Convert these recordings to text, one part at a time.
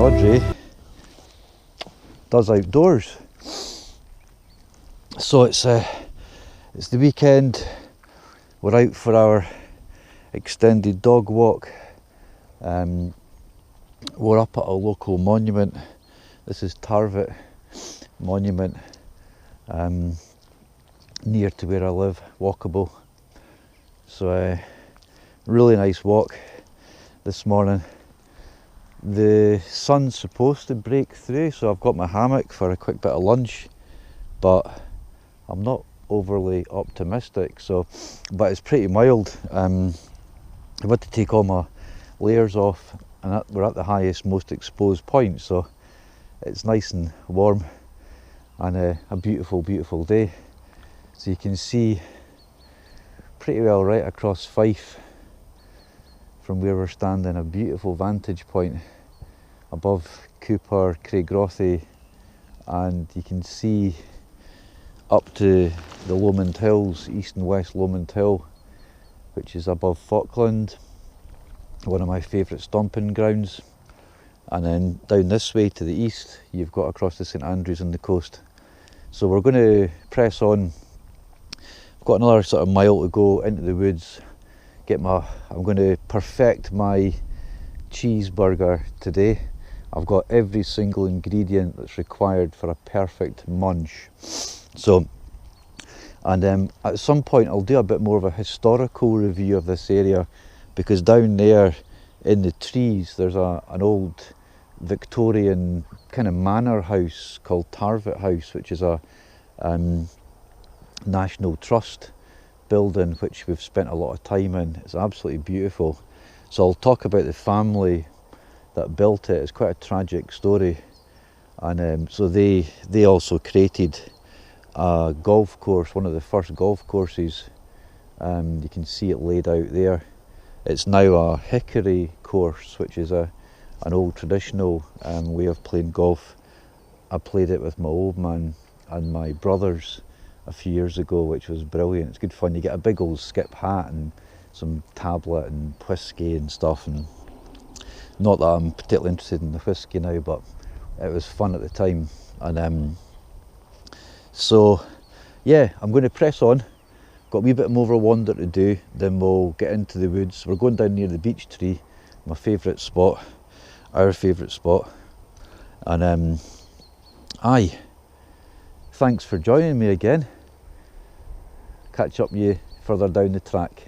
Audrey does outdoors. So it's the weekend, we're out for our extended dog walk. We're up at a local monument. This is Tarvet Monument, near to where I live, walkable. So really nice walk this morning. The sun's supposed to break through, so I've got my hammock for a quick bit of lunch, but I'm not overly optimistic. But it's pretty mild. I've had to take all my layers off, and we're at the highest, most exposed point, so it's nice and warm, and a beautiful, beautiful day. So you can see pretty well right across Fife from where we're standing, a beautiful vantage point above Cooper, Craigrothy, and you can see up to the Lomond Hills, east and west Lomond Hill, which is above Falkland, one of my favourite stomping grounds. And then down this way to the east, you've got across the St Andrews on the coast. So we're going to press on. I've got another sort of mile to go into the woods. I'm going to perfect my cheeseburger today. I've got every single ingredient that's required for a perfect munch. So, and at some point I'll do a bit more of a historical review of this area, because down there in the trees there's an old Victorian kind of manor house called Tarvet House, which is a National Trust building which we've spent a lot of time in. It's absolutely beautiful. So I'll talk about the family that built it. It's quite a tragic story, and so they also created a golf course, one of the first golf courses. You can see it laid out there. It's now a hickory course, which is an old traditional way of playing golf. I played it with my old man and my brothers a few years ago, which was brilliant. It's good fun. You get a big old skip hat and some tablet and whiskey and stuff, and not that I'm particularly interested in the whiskey now, but it was fun at the time. And so yeah, I'm going to press on. Got a wee bit more of a wander to do, then we'll get into the woods. We're going down near the beech tree, my favourite spot, our favourite spot. And aye, thanks for joining me again. Catch up with you further down the track.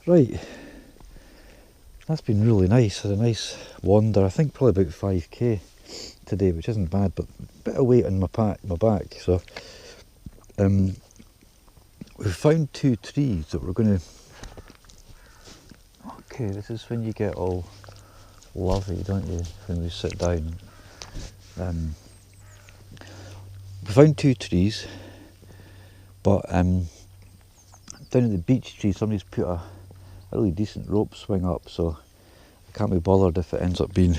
Right, that's been really nice. Had a nice wander. I think probably about 5k today, which isn't bad, but a bit of weight on my back. So we've found 2 trees that we're going to. Okay, this is when you get all lovey, don't you? When we sit down. We found 2 trees, but down at the beech tree, somebody's put a really decent rope swing up, so I can't be bothered if it ends up being,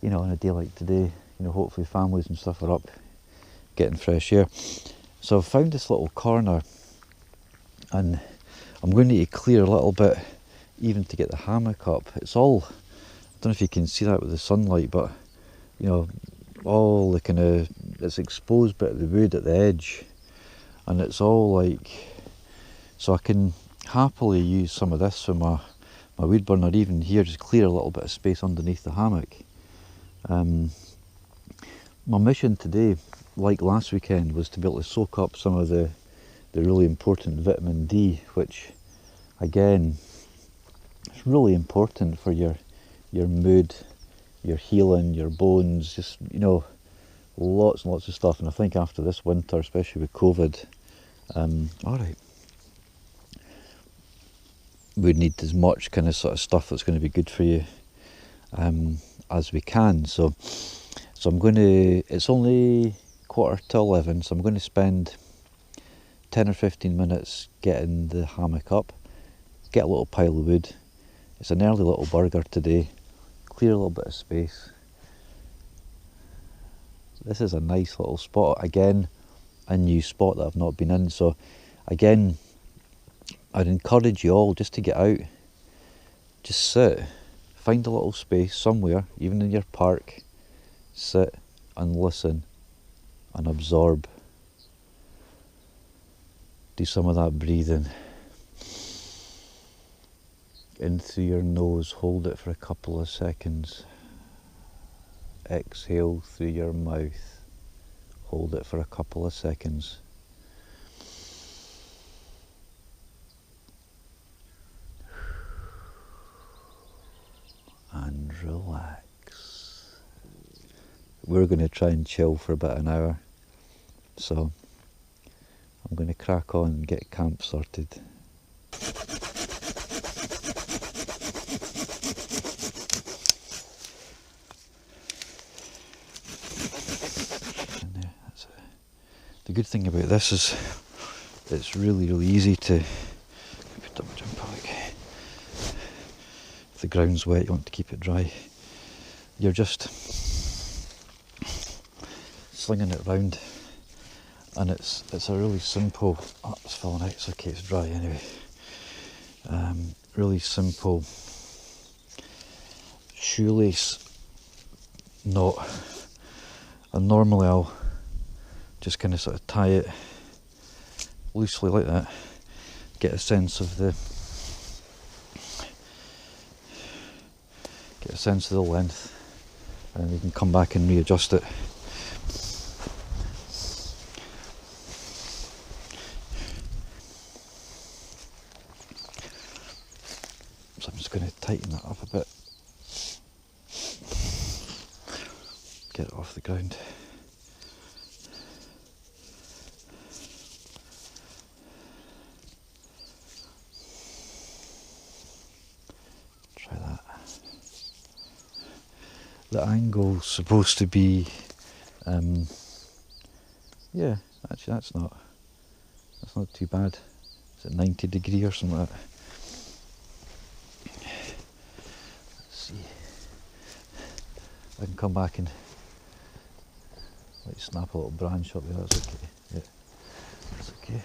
you know, on a day like today, you know, hopefully families and stuff are up getting fresh air. So I've found this little corner, and I'm going to need to clear a little bit even to get the hammock up. It's all, I don't know if you can see that with the sunlight, but you know, all the kind of, it's exposed bit of the wood at the edge, and it's all like, so I can happily use some of this for my weed burner, even here, just clear a little bit of space underneath the hammock. My mission today, like last weekend, was to be able to soak up some of the really important vitamin D, which again is really important for your mood, your healing, your bones, just, you know, lots and lots of stuff. And I think after this winter, especially with COVID, alright, we need as much kind of sort of stuff that's going to be good for you as we can. So I'm going to, it's only 11:15, so I'm going to spend 10 or 15 minutes getting the hammock up, get a little pile of wood. It's an early little burger today, clear a little bit of space. This is a nice little spot, again a new spot that I've not been in, so again I'd encourage you all just to get out, just sit, find a little space somewhere, even in your park, sit and listen and absorb. Do some of that breathing. In through your nose, hold it for a couple of seconds. Exhale through your mouth, hold it for a couple of seconds. And relax. We're going to try and chill for about an hour, so I'm going to crack on and get camp sorted. The good thing about this is it's really easy to put up a jump bag. If the ground's wet, you want to keep it dry. You're just slinging it round, and it's a really simple, oh, it's falling out, it's okay, it's dry anyway. Really simple shoelace knot, and normally I'll just kind of sort of tie it loosely like that, get a sense of the length, and then you can come back and readjust it. So I'm just going to tighten that up a bit, get it off the ground. Try that. The angle's supposed to be, yeah, actually that's not too bad. Is it 90 degree or something like that? Let's see. I can come back and like snap a little branch up there. That's okay. Yeah, that's okay.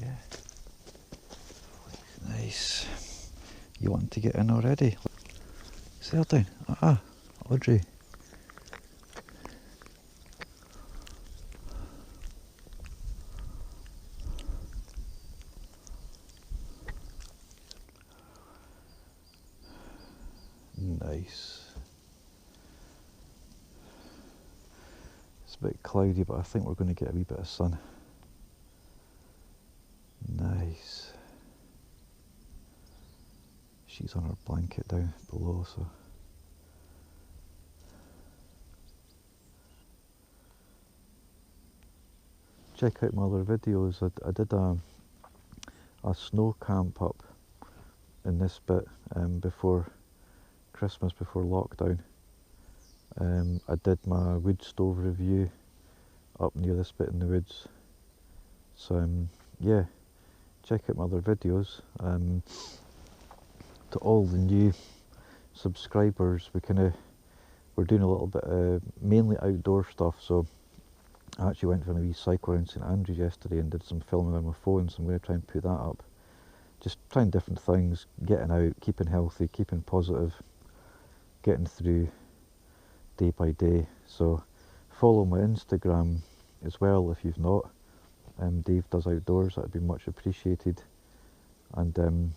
Yeah, nice. You want to get in already? Settle down. Audrey. Nice. It's a bit cloudy, but I think we're going to get a wee bit of sun. Nice. She's on her blanket down below, so. Check out my other videos. I did a snow camp up in this bit before Christmas, before lockdown. I did my wood stove review up near this bit in the woods. So yeah, check out my other videos. To all the new subscribers, we're doing a little bit of mainly outdoor stuff. So I actually went for a wee cycle around St Andrews yesterday and did some filming on my phone, so I'm going to try and put that up. Just trying different things, getting out, keeping healthy, keeping positive, getting through day by day. So follow my Instagram as well if you've not. Dave Does Outdoors, that'd be much appreciated. And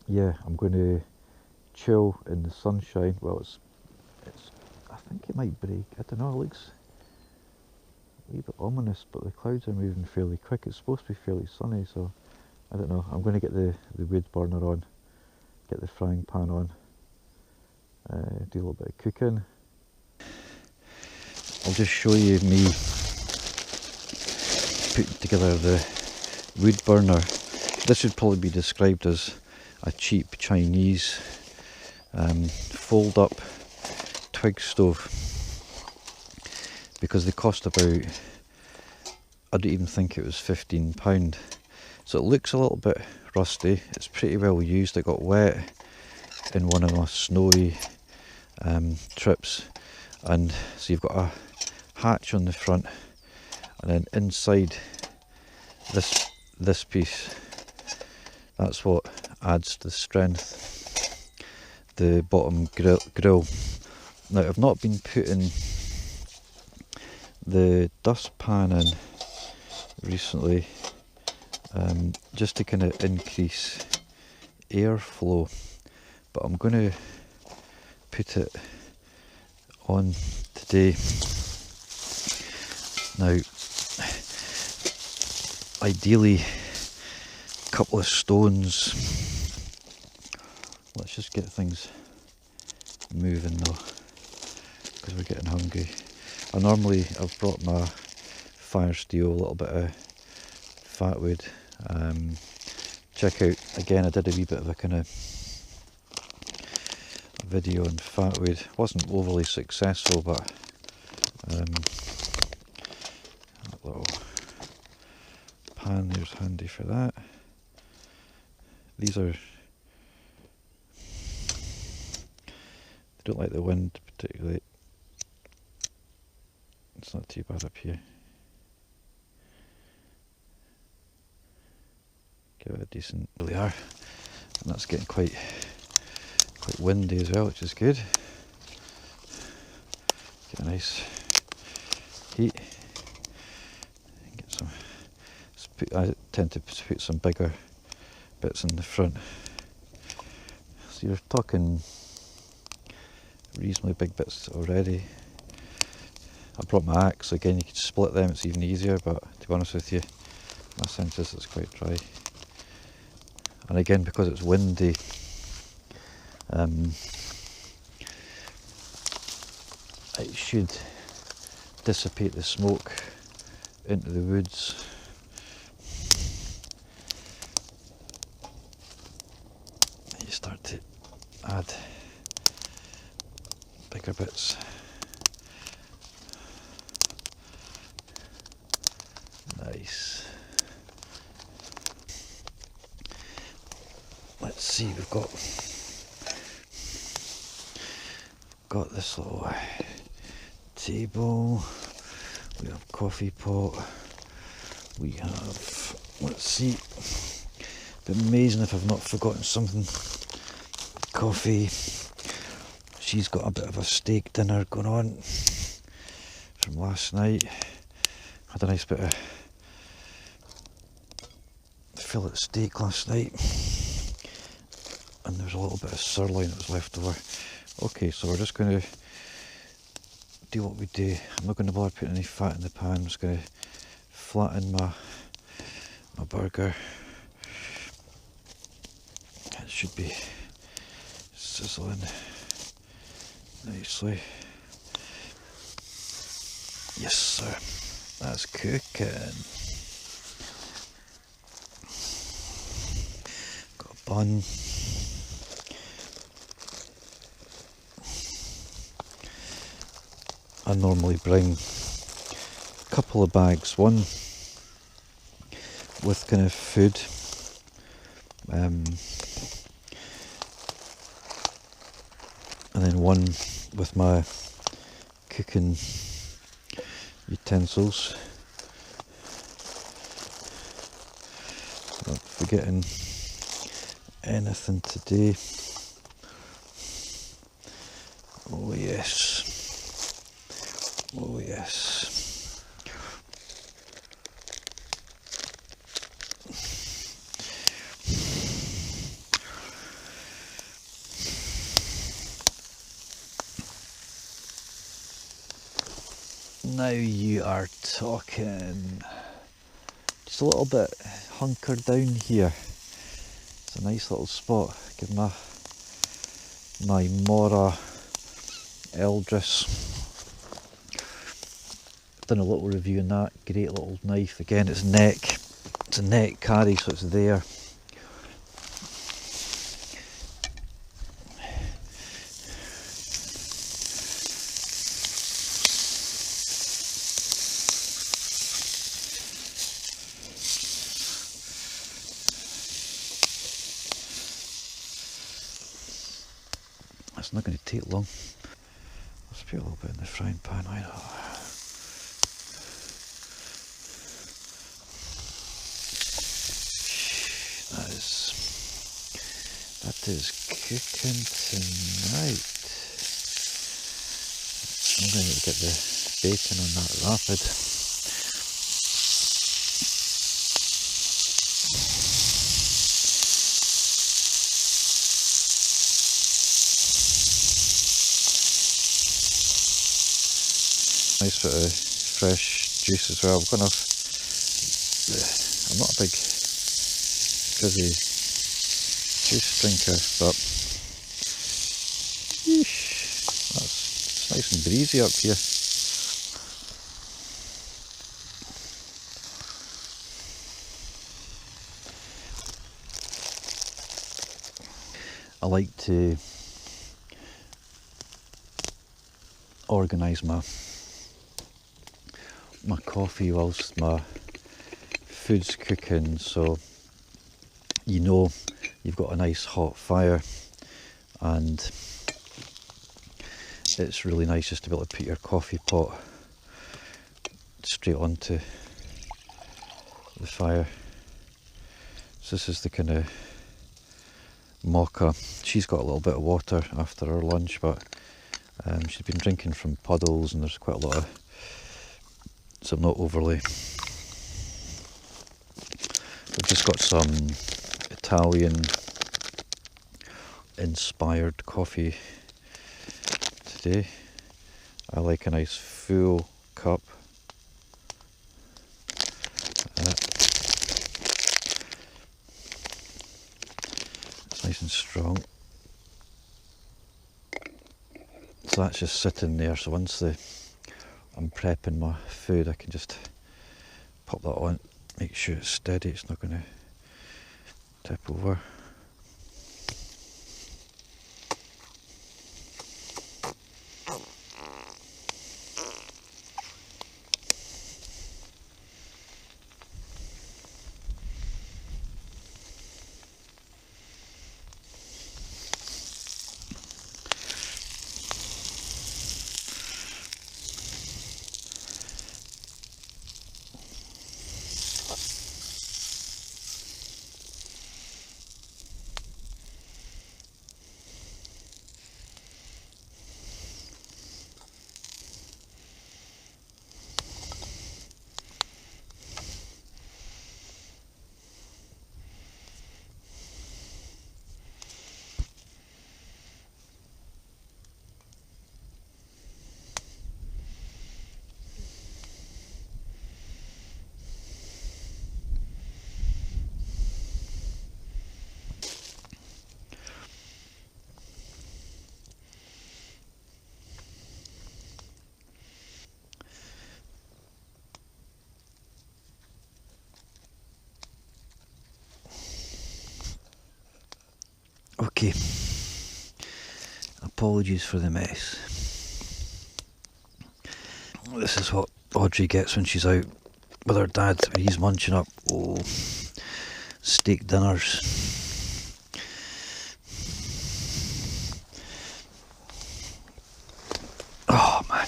yeah, I'm going to chill in the sunshine. Well, it's I think it might break. I don't know, it looks a wee bit ominous, but the clouds are moving fairly quick. It's supposed to be fairly sunny, so I don't know. I'm going to get the wood burner on, get the frying pan on, do a little bit of cooking. I'll just show you me putting together the wood burner. This would probably be described as a cheap Chinese fold up twig stove, because they cost about, I don't even think it was £15. So it looks a little bit rusty. It's pretty well used. It got wet in one of my snowy trips, and so you've got a hatch on the front, and then inside this piece, that's what adds to the strength, the bottom grill. Now I've not been putting the dustpan in recently, just to kind of increase airflow, but I'm going to put it on today. Now ideally a couple of stones. Let's just get things moving though, because we're getting hungry. I've brought my fire steel, a little bit of fat wood. Check out, again, I did a wee bit of a kind of video on fat wood. Wasn't overly successful, but that little pan there's handy for that. These are, they don't like the wind particularly. It's not too bad up here. Give it a decent, really are, and that's getting quite windy as well, which is good. Get a nice heat. Get some. I tend to put some bigger bits in the front. So you're talking reasonably big bits already. I brought my axe again. You could split them; it's even easier. But to be honest with you, my sense is it's quite dry. And again, because it's windy, it should dissipate the smoke into the woods. You start to add bigger bits. Nice. Let's see, we've got this little table, we have coffee pot, we have, let's see, it'd be amazing if I've not forgotten something. Coffee, she's got a bit of a steak dinner going on from last night. Had a nice bit of fillet steak last night, and there was a little bit of sirloin that was left over. Okay, so we're just going to do what we do. I'm not going to bother putting any fat in the pan. I'm just going to flatten my burger. It should be sizzling nicely. Yes, sir. That's cooking. Got a bun. I normally bring a couple of bags, one with kind of food, and then one with my cooking utensils. Not forgetting anything today. Oh yes. Oh yes. Now you are talking. Just a little bit hunkered down here. It's a nice little spot. Give my Mora Eldris. Done a little review on that. Great little knife. Again, it's neck. It's a neck carry, so it's there. That's not going to take long. Let's put a little bit in the frying pan. I know. That is cooking tonight. I'm going to get the bacon on that rapid. Nice bit of fresh juice as well. I'm not a big fizzy juice drinker, but it's nice and breezy up here. I like to organise my coffee whilst my food's cooking, so you know you've got a nice hot fire, and it's really nice just to be able to put your coffee pot straight onto the fire. So this is the kind of mocha. She's got a little bit of water after her lunch, but she's been drinking from puddles, and there's quite a lot of, so I'm not overly. We've just got some Italian inspired coffee today. I like a nice full cup. It's nice and strong. So that's just sitting there, so once I'm prepping my food, I can just pop that on, make sure it's steady, it's not going to tip over. Okay, apologies for the mess. This is what Audrey gets when she's out with her dad. He's munching up steak dinners. Oh man,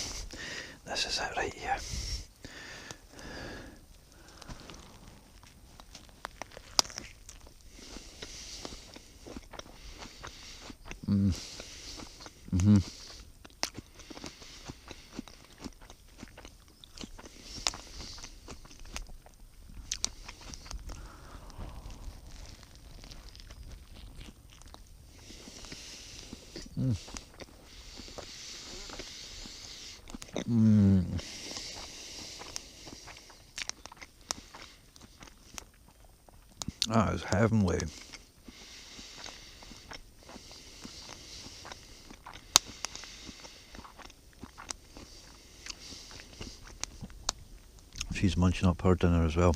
this is it right here. That is heavenly. She's munching up her dinner as well.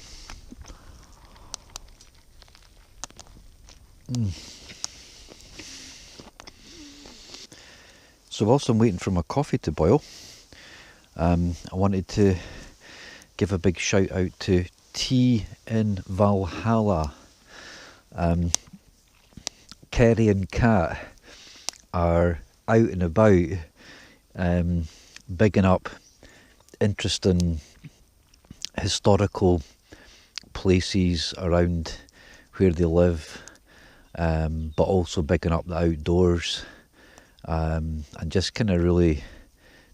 So whilst I'm waiting for my coffee to boil, I wanted to give a big shout out to Tea in Valhalla. Kerry and Kat are out and about, bigging up interesting historical places around where they live, but also bigging up the outdoors, and just kind of really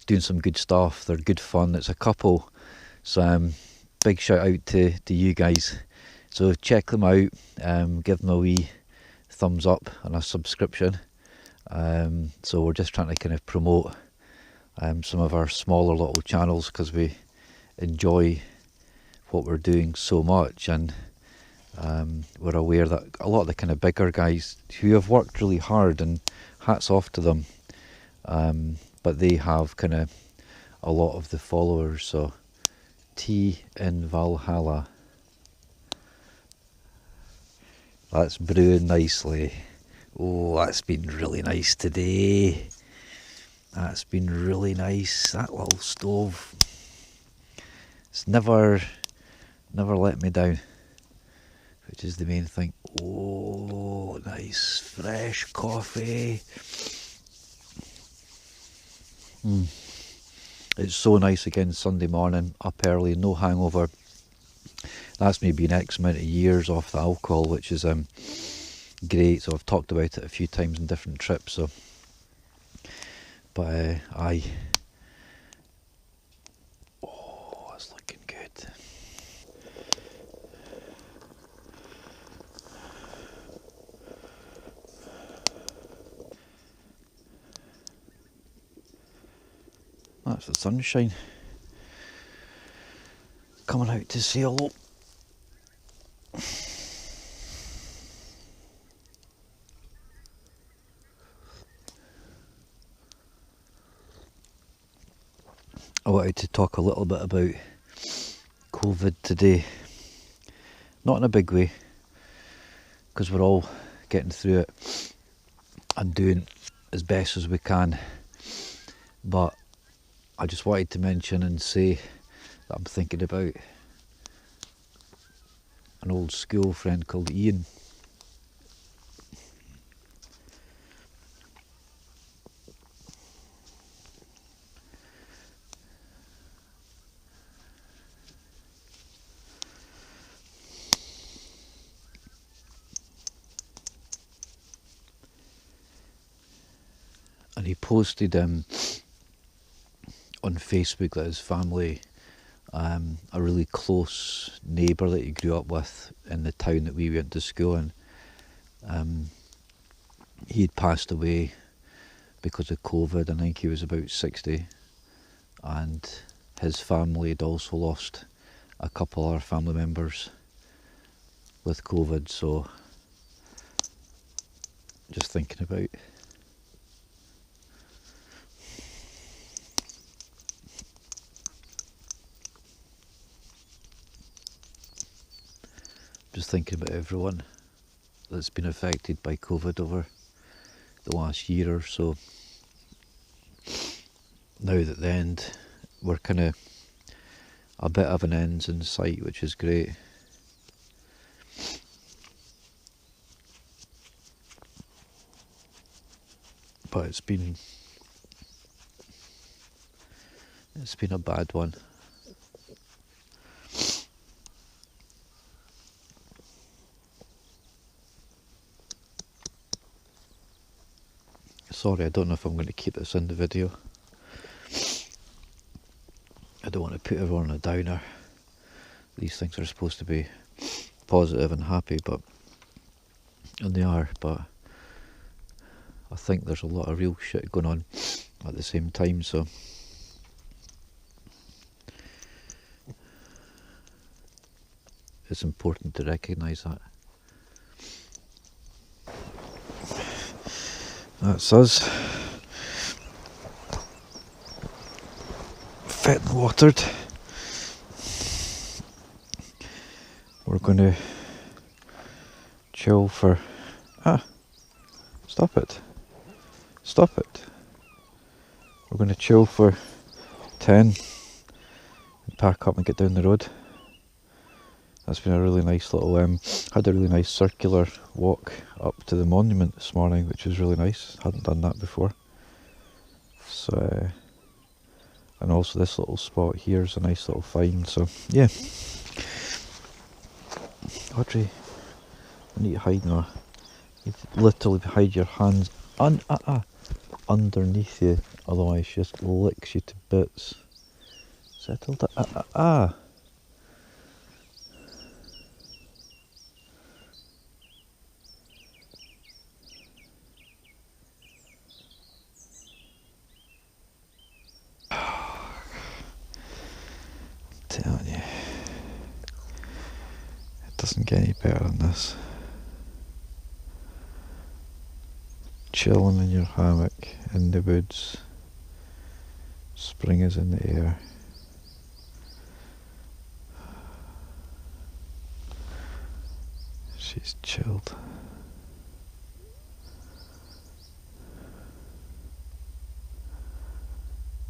doing some good stuff. They're good fun. It's a couple, so big shout out to you guys. So check them out, give them a wee thumbs up and a subscription. So we're just trying to kind of promote some of our smaller little channels, because we enjoy what we're doing so much, and we're aware that a lot of the kind of bigger guys who have worked really hard, and hats off to them, but they have kind of a lot of the followers. So Tea in Valhalla, that's brewing nicely. Oh, that's been really nice today. That's been really nice. That little stove, it's never let me down, which is the main thing. Oh, nice fresh coffee. It's so nice again Sunday morning, up early, no hangover. That's me being X amount of years off the alcohol, which is great. So I've talked about it a few times in different trips. So, but aye, oh, it's looking good. That's the sunshine coming out to say hello. I wanted to talk a little bit about COVID today. Not in a big way, because we're all getting through it and doing as best as we can. But I just wanted to mention and say that I'm thinking about an old school friend called Ian. And he posted on Facebook that his family, a really close neighbour that he grew up with in the town that we went to school in, he had passed away because of COVID. I think he was about 60, and his family had also lost a couple of our family members with COVID. So just thinking about everyone that's been affected by COVID over the last year or so. Now that the end, we're kind of a bit of an end's in sight, which is great. But it's been a bad one. Sorry, I don't know if I'm going to keep this in the video. I don't want to put everyone on a downer. These things are supposed to be positive and happy, and they are, but I think there's a lot of real shit going on at the same time, so it's important to recognise that. That's us. Fed and watered. We're going to chill for... Stop it. We're going to chill for 10 and pack up and get down the road. That's been a really nice little, had a really nice circular walk up to the monument this morning, which was really nice. Hadn't done that before. So, and also this little spot here is a nice little find, so yeah. Audrey, I need to hide now. You literally hide your hands underneath you, otherwise she just licks you to bits. Settle down. Telling you, it doesn't get any better than this. Chilling in your hammock in the woods. Spring is in the air. She's chilled.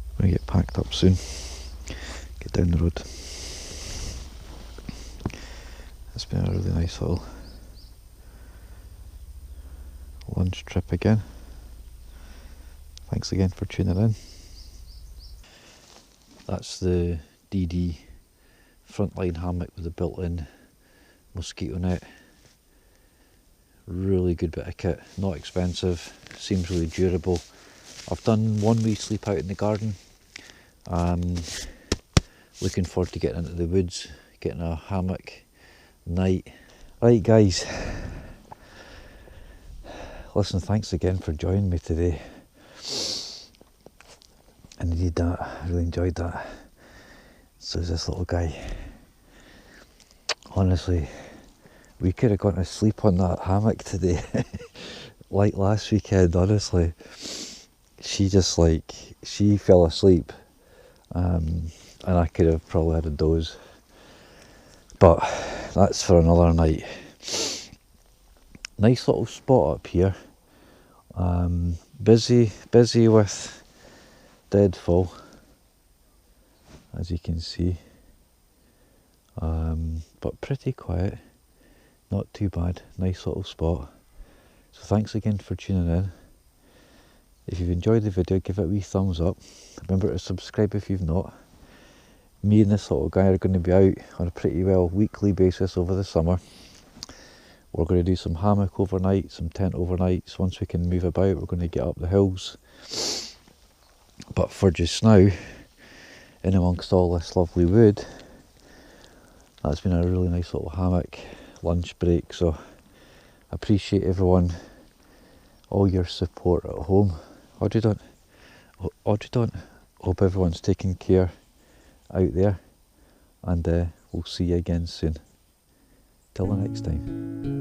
I'm gonna get packed up soon. Get down the road. It's been a really nice little lunch trip again. Thanks again for tuning in. That's the DD frontline hammock with the built-in mosquito net. Really good bit of kit, not expensive, seems really durable. I've done one wee sleep out in the garden. Looking forward to getting into the woods, getting a hammock night. Right guys, listen, thanks again for joining me today. I needed that, I really enjoyed that. So is this little guy. Honestly, we could have gone to sleep on that hammock today. Like last weekend, honestly. She fell asleep. And I could have probably had a doze. But that's for another night. Nice little spot up here. Busy with deadfall, as you can see. But pretty quiet. Not too bad. Nice little spot. So thanks again for tuning in. If you've enjoyed the video, give it a wee thumbs up. Remember to subscribe if you've not. Me and this little guy are going to be out on a pretty well weekly basis over the summer. We're going to do some hammock overnight, some tent overnights. Once we can move about, we're going to get up the hills. But for just now, in amongst all this lovely wood, that's been a really nice little hammock lunch break. So I appreciate everyone, all your support at home. Audrey don't. Hope everyone's taking care out there, and we'll see you again soon. Till the next time.